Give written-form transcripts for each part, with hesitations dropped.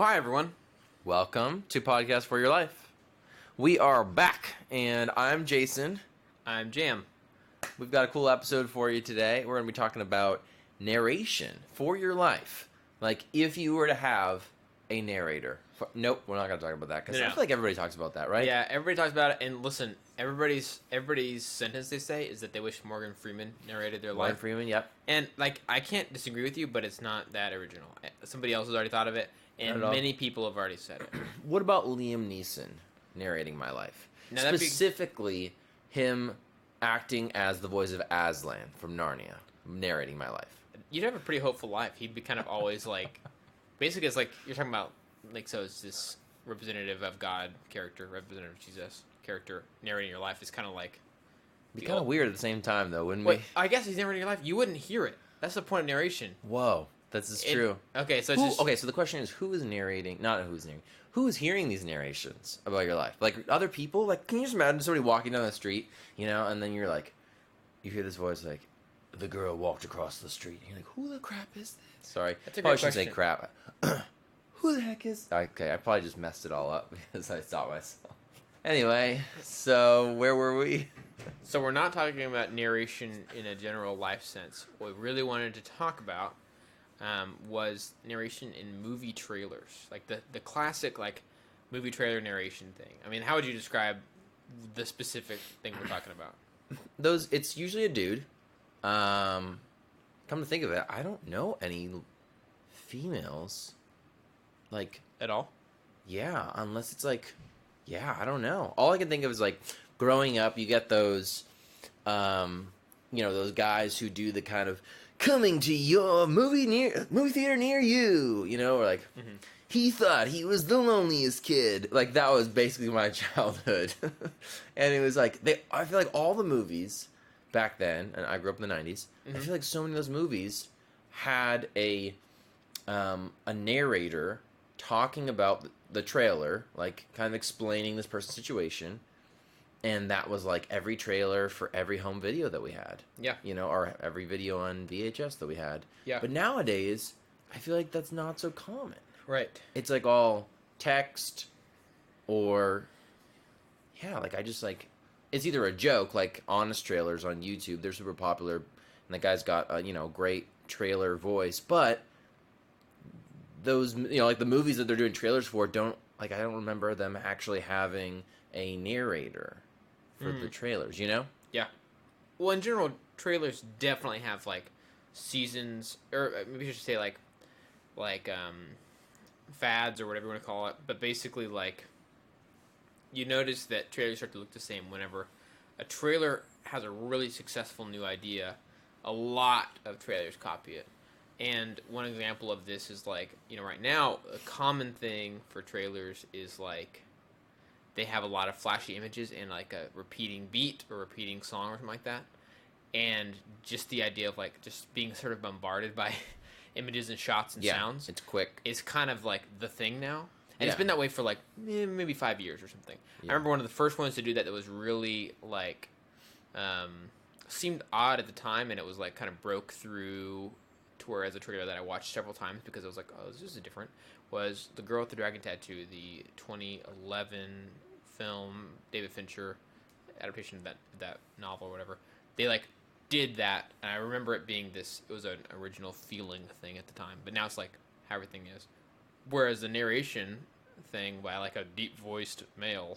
hi everyone. Welcome to Podcast for Your Life. We are back, and I'm Jason. I'm Jam. We've got a cool episode for you today. We're going to be talking about narration for your life. Like, if you were to have a narrator. Nope, we're not going to talk about that, because I feel like everybody talks about that, right? Yeah, everybody talks about it, and listen, everybody's sentence they say is that they wish Morgan Freeman narrated their life. Morgan Freeman, yep. And, like, I can't disagree with you, but it's not that original. Somebody else has already thought of it, and many people have already said it. What about Liam Neeson narrating my life? Now, specifically, him acting as the voice of Aslan from Narnia, narrating my life. You'd have a pretty hopeful life. He'd be kind of always, like, basically it's like, you're talking about, like, so it's this representative of God character, representative of Jesus character narrating your life. Is kind of like... It'd be kind of weird at the same time, though, wouldn't we? I guess he's narrating your life. You wouldn't hear it. That's the point of narration. Whoa. That's true. Okay, so it's just... Okay, so the question is, who is narrating... Not who's narrating. Who is hearing these narrations about your life? Like, other people? Like, can you just imagine somebody walking down the street, you know, and then you're like... You hear this voice like, the girl walked across the street. And you're like, who the crap is this? Sorry. That's a great question. I shouldn't say crap. Who the heck is... Okay, I probably just messed it all up because I stopped myself. Anyway, so where were we? So we're not talking about narration in a general life sense. What we really wanted to talk about was narration in movie trailers. Like the classic, like, movie trailer narration thing. I mean, how would you describe the specific thing we're talking about? It's usually a dude. Come to think of it, I don't know any females. Like, at all? Yeah, unless it's like, I don't know. All I can think of is, like, growing up, you get those, those guys who do the kind of coming to your movie theater near you, or like, he thought he was the loneliest kid. Like, that was basically my childhood. And it was like, I feel like all the movies back then, and I grew up in the 90s, I feel like so many of those movies had a narrator talking about the trailer, like, kind of explaining this person's situation, and that was like every trailer for every home video that we had. Yeah. Or every video on VHS that we had. Yeah. But nowadays, I feel like that's not so common. Right. It's like all text or, like, I just, like, it's either a joke, like honest trailers on YouTube, they're super popular, and the guy's got a, great trailer voice, but those, like the movies that they're doing trailers for I don't remember them actually having a narrator for the trailers, Yeah. Well, in general, trailers definitely have, like, seasons, or maybe I should say, like, fads or whatever you want to call it, but basically, like, you notice that trailers start to look the same whenever a trailer has a really successful new idea. A lot of trailers copy it. And one example of this is, like, right now, a common thing for trailers is, like, they have a lot of flashy images and, like, a repeating beat or repeating song or something like that. And just the idea of, like, just being sort of bombarded by images and shots and sounds. It's quick. Is kind of, like, the thing now. And it's been that way for, like, maybe 5 years or something. Yeah. I remember one of the first ones to do that was really, like, seemed odd at the time, and it was, like, kind of broke through to where, as a trailer that I watched several times because I was like, oh, this is different, was The Girl with the Dragon Tattoo, the 2011 film, David Fincher adaptation of that novel or whatever. They, like, did that, and I remember it being it was an original feeling thing at the time, but now it's, like, how everything is. Whereas the narration thing by, like, a deep-voiced male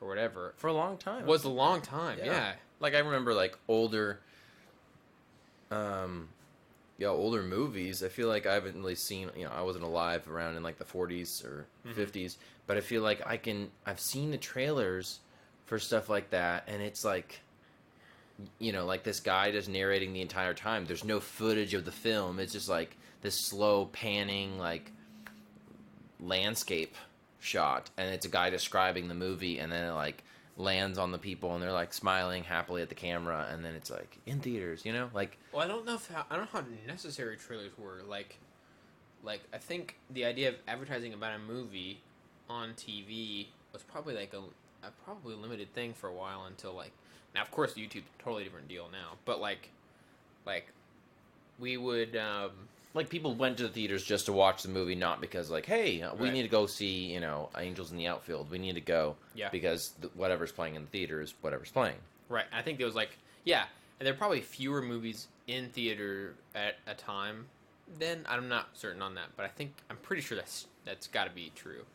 or whatever... For a long time. Was a long time, yeah. Like, I remember, like, older movies. I feel like I haven't really seen... I wasn't alive around in, like, the 40s or 50s. But I feel like I've seen the trailers for stuff like that, and it's, like... like, this guy just narrating the entire time. There's no footage of the film. It's just, like, this slow panning, like... landscape shot, and it's a guy describing the movie, and then it, like, lands on the people, and they're, like, smiling happily at the camera, and then it's, like, in theaters, like... Well, I don't know how necessary trailers were. Like I think the idea of advertising about a movie on TV was probably, like, a probably limited thing for a while until, like... Now, of course, YouTube's a totally different deal now, but, like we would... like people went to the theaters just to watch the movie, not because like, hey, we Right. need to go see Angels in the Outfield. We need to go Yeah. because whatever's playing in the theater is whatever's playing. Right. I think there was like, yeah, and there are probably fewer movies in theater at a time. Then I'm not certain on that, but I'm pretty sure that's got to be true.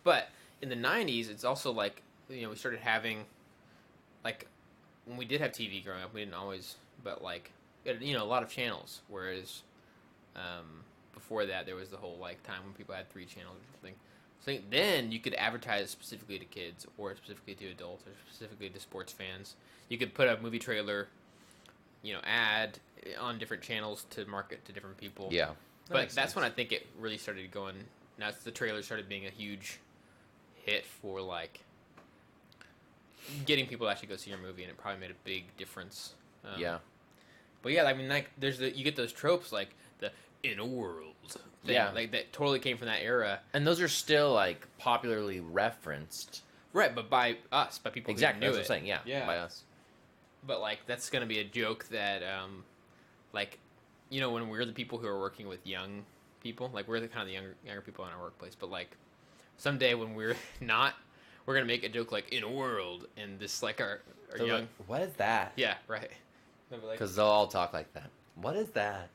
But in the '90s, it's also like we started having like when we did have TV growing up, we didn't always, but like a lot of channels. Whereas before that, there was the whole like time when people had 3 channels or something. So then you could advertise specifically to kids, or specifically to adults, or specifically to sports fans. You could put a movie trailer, ad on different channels to market to different people. Yeah, but that's when I think it really started going. Now the trailer started being a huge hit for like getting people to actually go see your movie, and it probably made a big difference. Yeah. But yeah, I mean, like, you get those tropes like the "in a world" thing, Yeah. like that totally came from that era, And those are still like popularly referenced. right? But by us, by people Exactly. who knew That's what I'm it. saying. Yeah. Yeah. By us. But like, that's gonna be a joke that, like, when we're the people who are working with young people, like we're the kind of the younger people in our workplace. But like, someday when we're not, we're gonna make a joke like "in a world," and this like our They're young, like, what is that? yeah, right. They'll be like, Because they'll all talk like that. What is that?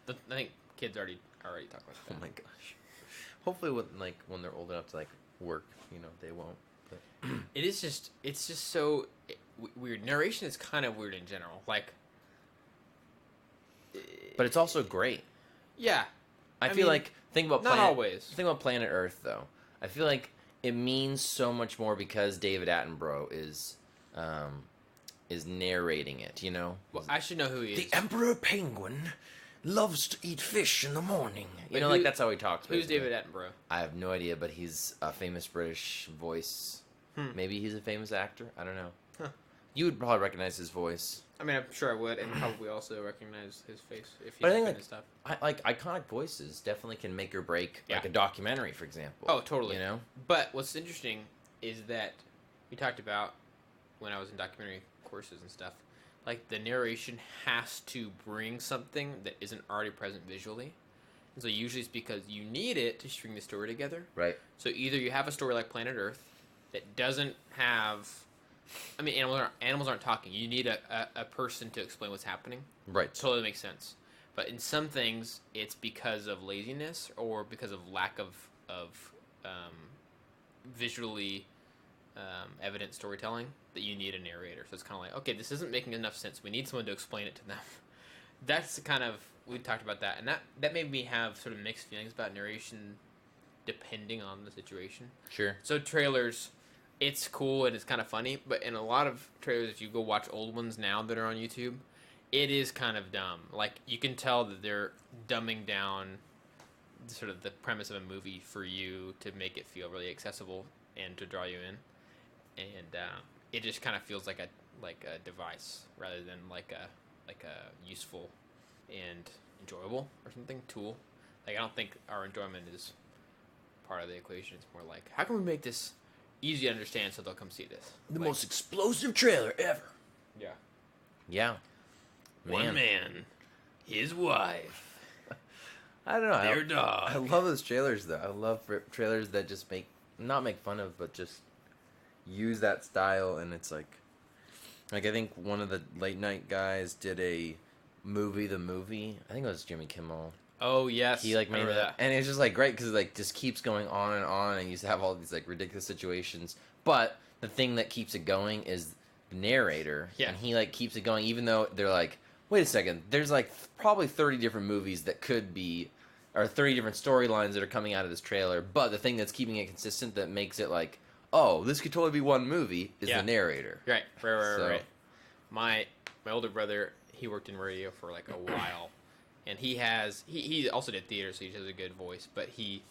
I think kids already talk like Oh that. my gosh. Hopefully, when they're old enough to like work, they won't. But It's just so weird. Narration is kind of weird in general. Like, but it's also great. yeah, I I feel mean, like think about not always. Think about Planet Earth though. I feel like it means so much more because David Attenborough is narrating it. Well, I should know who he is. The Emperor Penguin loves to eat fish in the morning. Wait, Like that's how he talks. Who's basically. David Attenborough? I have no idea, but he's a famous British voice. Maybe he's a famous actor. I don't know. Huh. You would probably recognize his voice. I mean, I'm sure I would, and probably also recognize his face if he's But I think been like, and stuff. like iconic voices definitely can make or break like Yeah. a documentary, for example. Oh, totally. You know? But what's interesting is that we talked about when I was in documentary courses and stuff. Like the narration has to bring something that isn't already present visually. And so usually it's because you need it to string the story together. Right. So either you have a story like Planet Earth that doesn't have, I mean, animals aren't talking. You need a person to explain what's happening. Right. Totally makes sense. But in some things, it's because of laziness or because of lack of visually evident storytelling that you need a narrator. So it's kind of like, okay, this isn't making enough sense. We need someone to explain it to them. That's the kind of, we talked about that, and that made me have sort of mixed feelings about narration depending on the situation. Sure. So trailers, it's cool and it's kind of funny, but in a lot of trailers, if you go watch old ones now that are on YouTube, it is kind of dumb. Like, you can tell that they're dumbing down sort of the premise of a movie for you to make it feel really accessible and to draw you in. And it just kind of feels like a device rather than like a useful and enjoyable or something tool. Like, I don't think our enjoyment is part of the equation. It's more like, how can we make this easy to understand so they'll come see this? The Like, most explosive trailer ever. yeah. Yeah. One man, his wife, I don't know. their dog. I love those trailers though. I love trailers that just not make fun of, but just use that style. And it's like I think one of the late night guys did a movie. The movie. I think it was Jimmy Kimmel. Oh yes, He like made remember that, and it's just like great because it like just keeps going on, and you have all these like ridiculous situations. But the thing that keeps it going is the narrator, Yeah. and he like keeps it going, even though they're like, wait a second, there's like probably 30 different movies that could be, or 30 different storylines that are coming out of this trailer. But the thing that's keeping it consistent, that makes it like, oh, this could totally be one movie, is Yeah. the narrator. Right. So- Right. My older brother, he worked in radio for like a while, and he also did theater, so he has a good voice. But he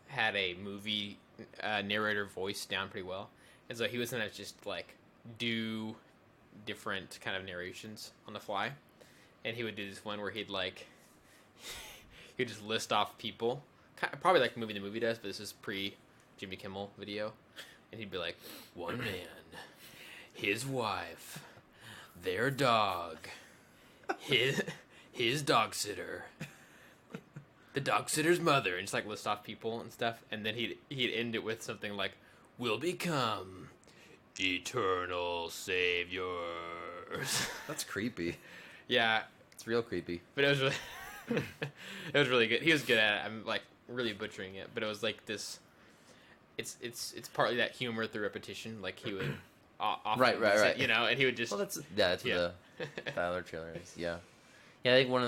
had a movie narrator voice down pretty well, and so he was gonna just like do different kind of narrations on the fly, and he would do this one where he'd just list off people, probably like the movie does, but this is pre Jimmy Kimmel video, and he'd be like, one man, his wife, their dog, his dog sitter, the dog sitter's mother, and just like list off people and stuff, and then he'd end it with something like, "Will become eternal saviors." That's creepy. Yeah, it's real creepy. But it was really, it was really good. He was good at it. I'm like really butchering it, but it was like this. It's partly that humor through repetition. Like he would, right. You know, and he would just. Well, that's what the Tyler trailer is. Yeah. I think one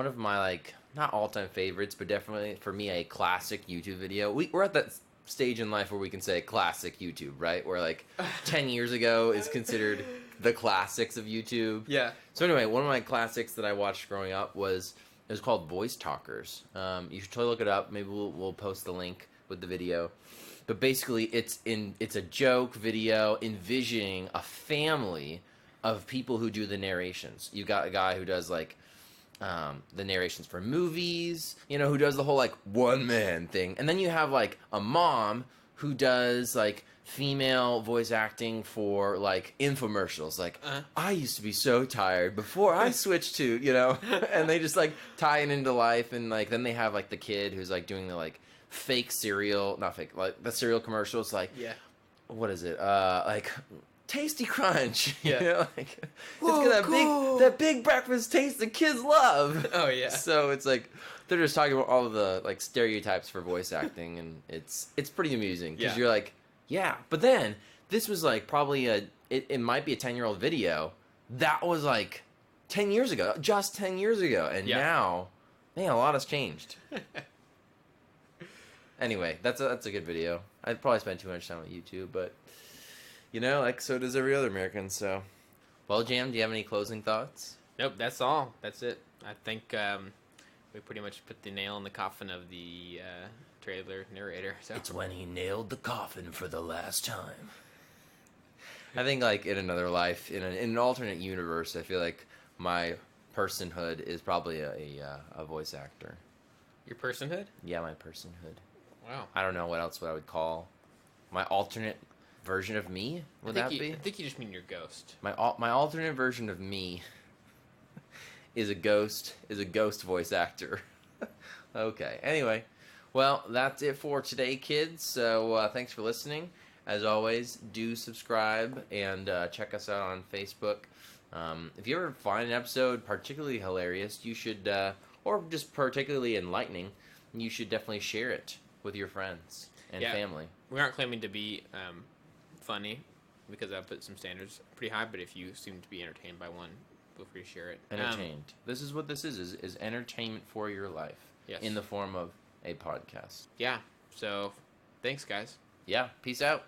of my like not all time favorites, but definitely for me a classic YouTube video. We're at that stage in life where we can say classic YouTube, right? Where like 10 years ago is considered the classics of YouTube. Yeah. So anyway, one of my classics that I watched growing up was called Voice Talkers. You should totally look it up. Maybe we'll post the link with the video. But basically, it's a joke video envisioning a family of people who do the narrations. You got a guy who does like the narrations for movies, you know, who does the whole like one man thing, and then you have like a mom who does like female voice acting for like infomercials. Like I used to be so tired before I switched to, you know, and they just like tie it into life, and like then they have like the kid who's like doing the like fake cereal, not fake, like the cereal commercials, like what is it? Like Tasty Crunch. Yeah. You know, like it's got that big breakfast taste that kids love. Oh yeah. So it's like they're just talking about all of the like stereotypes for voice acting, and it's pretty amusing because you're like, yeah. But then this was like probably it might be a 10-year-old video that was like 10 years ago, just 10 years ago, and now, man, a lot has changed. Anyway, that's a good video. I'd probably spend too much time on YouTube, but you know, like so does every other American. So, well, Jam, do you have any closing thoughts? Nope, that's all. That's it. I think we pretty much put the nail in the coffin of the trailer narrator. So it's when he nailed the coffin for the last time. I think, like in another life, in an alternate universe, I feel like my personhood is probably a voice actor. Your personhood? Yeah, my personhood. Wow. I don't know what I would call my alternate version of me. Would that be? I think you just mean your ghost. My alternate version of me is a ghost voice actor. Okay. Anyway, well, that's it for today, kids. So thanks for listening. As always, do subscribe and check us out on Facebook. If you ever find an episode particularly hilarious, you should, or just particularly enlightening, you should definitely share it with your friends and family. We aren't claiming to be funny because I've put some standards pretty high, but if you seem to be entertained by one, feel free to share it. Entertained. This is what this is entertainment for your life. Yes. In the form of a podcast. Yeah. So, thanks, guys. Yeah. Peace out.